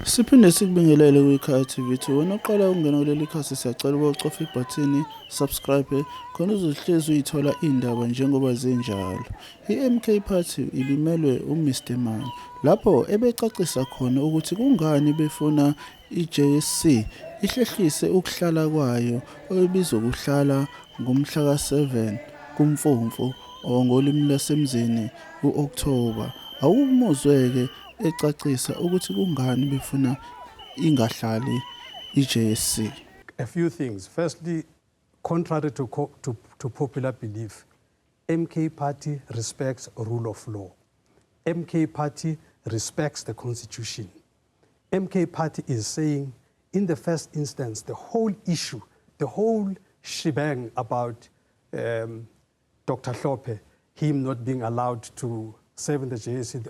Siphinde sikubingelele kwikhaya TV 2. Wena oqala ukungena kuleli khasi siyacela ucofa ibhathini subscribe khona uzohlezi uyithola indaba njengoba zinjalo. I-MK Party ibimelwe uMr Man lapho ebecacisa khona ukuthi kungani befuna iJSC ihlehlise ukuhlala kwayo oyibizwa ukuhlala ngomhla ka7 kuMfumfu ngolimi lasemzini uOctober. Awumuzweke ecacisa ukuthi kungani befuna ingahlali iJSC. A few things. Firstly, contrary to popular belief, MK Party respects rule of law. MK Party respects the Constitution. MK Party is saying, in the first instance, the whole issue, the whole shebang about Dr. Hlophe, him not being allowed to serve in the JSC,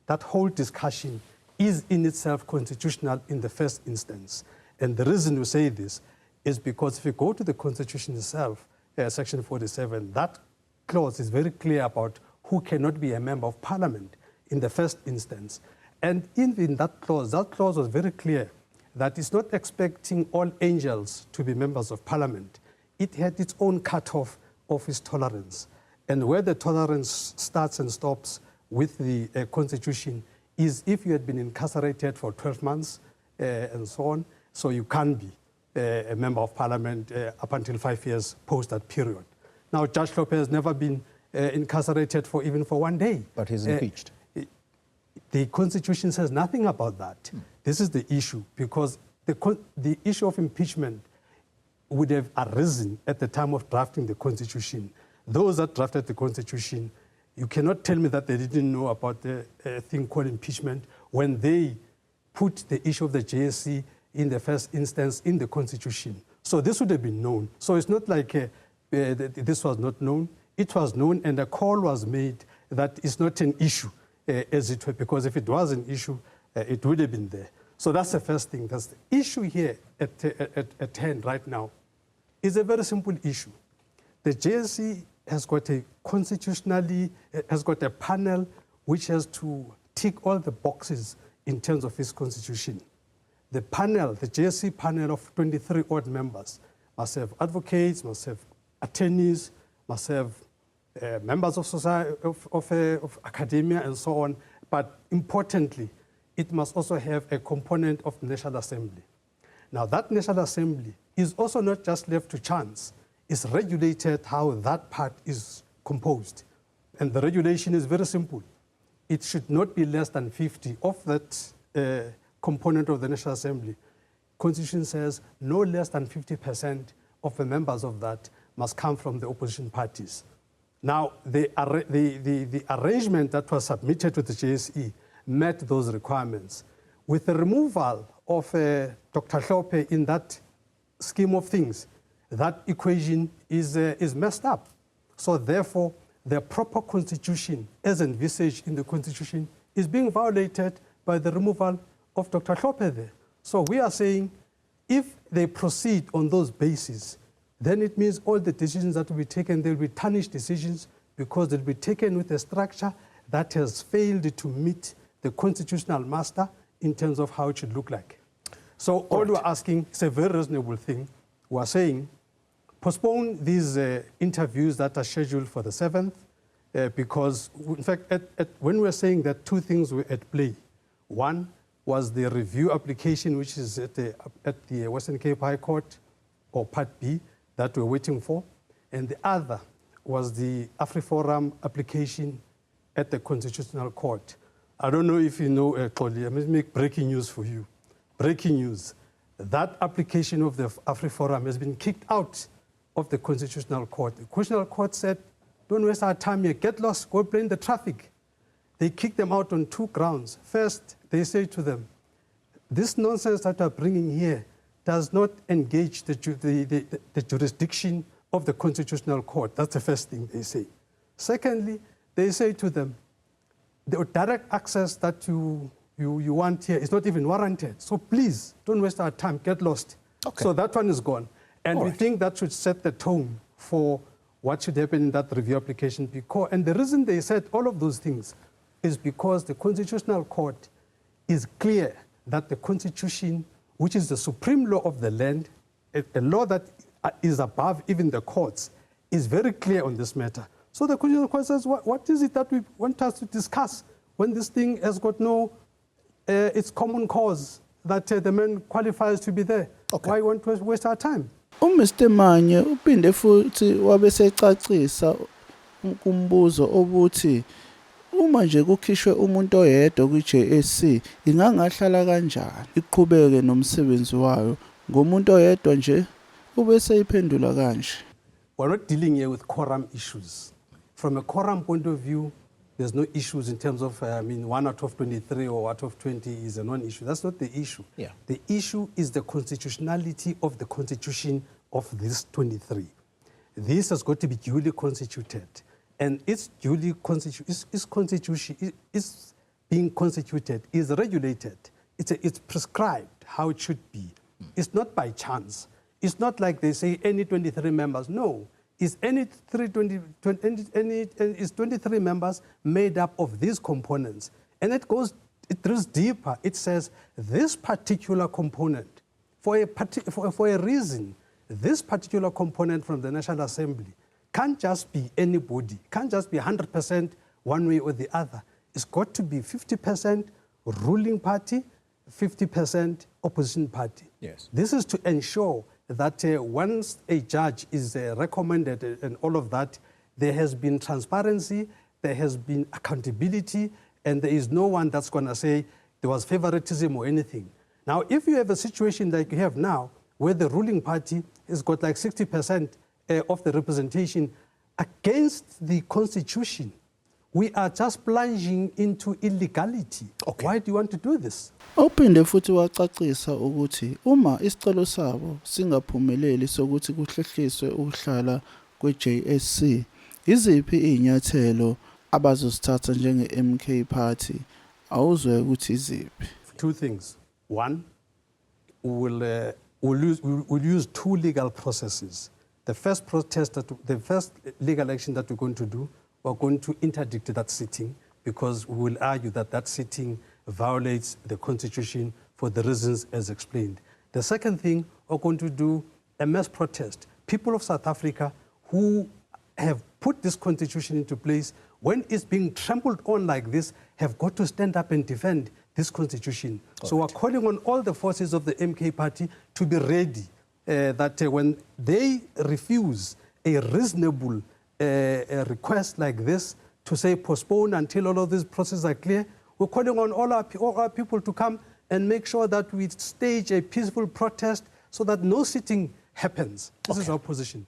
that whole discussion is in itself constitutional in the first instance. And the reason we say this is because if you go to the Constitution itself, Section 47, that clause is very clear about who cannot be a member of Parliament in the first instance. And in that clause was very clear that it's not expecting all angels to be members of Parliament. It had its own cutoff of its tolerance. And where the tolerance starts and stops with the Constitution is if you had been incarcerated for 12 months and so on, so you can't be a member of Parliament up until 5 years post that period. Now, Judge Hlophe has never been incarcerated even for 1 day. But he's impeached. The Constitution says nothing about that. This is the issue, because the issue of impeachment would have arisen at the time of drafting the Constitution. Those that drafted the Constitution, you cannot tell me that they didn't know about the thing called impeachment when they put the issue of the JSC in the first instance in the Constitution. So this would have been known. So it's not like this was not known. It was known, and a call was made that it's not an issue, as it were, because if it was an issue, it would have been there. So that's the first thing. That's the issue here at hand right now is a very simple issue. The JSC has got a panel which has to tick all the boxes in terms of its constitution. The panel, the JSC panel of 23 odd members, must have advocates, must have attorneys, must have members of society, of academia and so on. But importantly, it must also have a component of the National Assembly. Now that National Assembly is also not just left to chance. It's regulated how that part is composed. And the regulation is very simple. It should not be less than 50 of that component of the National Assembly. Constitution says no less than 50% of the members of that must come from the opposition parties. Now, the arrangement that was submitted to the JSE met those requirements. With the removal of Dr. Hlophe in that scheme of things, that equation is messed up. So therefore, the proper constitution, as envisaged in the constitution, is being violated by the removal of Dr. Hlophe there. So we are saying, if they proceed on those bases, then it means all the decisions that will be taken, they'll be tarnished decisions because they'll be taken with a structure that has failed to meet the constitutional master in terms of how it should look like. So all we're asking is a very reasonable thing. We're saying, postpone these interviews that are scheduled for the 7th, because, in fact, when we're saying that two things were at play, one was the review application, which is at the Western Cape High Court, or Part B, that we're waiting for, and the other was the AfriForum application at the Constitutional Court. I don't know if you know, Xoli, I'm going to make breaking news for you. Breaking news. That application of the AfriForum has been kicked out of the Constitutional Court. The Constitutional Court said, don't waste our time here, get lost, go play in the traffic. They kicked them out on two grounds. First, they say to them, this nonsense that you're bringing here does not engage the jurisdiction of the Constitutional Court. That's the first thing they say. Secondly, they say to them, the direct access that you want here is not even warranted. So please, don't waste our time, get lost. Okay. So that one is gone. And we think that should set the tone for what should happen in that review application. And the reason they said all of those things is because the Constitutional Court is clear that the Constitution, which is the supreme law of the land, a law that is above even the courts, is very clear on this matter. So the Constitutional Court says, what is it that we want us to discuss when this thing has got no, it's common cause that the man qualifies to be there? Okay. Why want to waste our time? Mr. Manye uphinde futhi wabesecacisa kumbuzo obuthi uma nje kukhishwe umuntu oyedwa kwi-JSC ingangahlala kanjani iqhubeke nomsebenzi wayo ngomuntu oyedwa nje ubese iphendula kanje. We're not dealing here with quorum issues. From a quorum point of view, there's no issues in terms of, 1 out of 23 or out of 20 is a non-issue. That's not the issue. Yeah. The issue is the constitutionality of the constitution of this 23. This has got to be duly constituted. And its duly constitution is being constituted, is regulated. It's prescribed how it should be. It's not by chance. It's not like they say any 23 members. No, it's it's 23 members made up of these components. And it goes deeper. It says this particular component, for a reason, this particular component from the National Assembly can't just be anybody, can't just be 100% one way or the other. It's got to be 50% ruling party, 50% opposition party. Yes. This is to ensure that once a judge is recommended and all of that, there has been transparency, there has been accountability, and there is no one that's going to say there was favoritism or anything. Now, if you have a situation like you have now, where the ruling party has got like 60% of the representation against the Constitution, we are just plunging into illegality. Okay. Why do you want to do this? Uphinde futhi wacacisa ukuthi uma isicelo sabo singaphumeleli sokuthi kuhlehliswe ukuhlala kwe-JSC, iziphi inyathelo abazosithatha njenge-MK party? Awuzwe ukuthi iziphi? Two things. One, we'll use two legal processes. The first legal action that we're going to do, we're going to interdict that sitting because we will argue that that sitting violates the Constitution for the reasons as explained. The second thing, we're going to do a mass protest. People of South Africa who have put this Constitution into place, when it's being trampled on like this, have got to stand up and defend this Constitution. So we're calling on all the forces of the MK party to be ready, that when they refuse a reasonable request like this, to say postpone until all of these processes are clear, we're calling on all our people to come and make sure that we stage a peaceful protest so that no sitting happens. This is our position.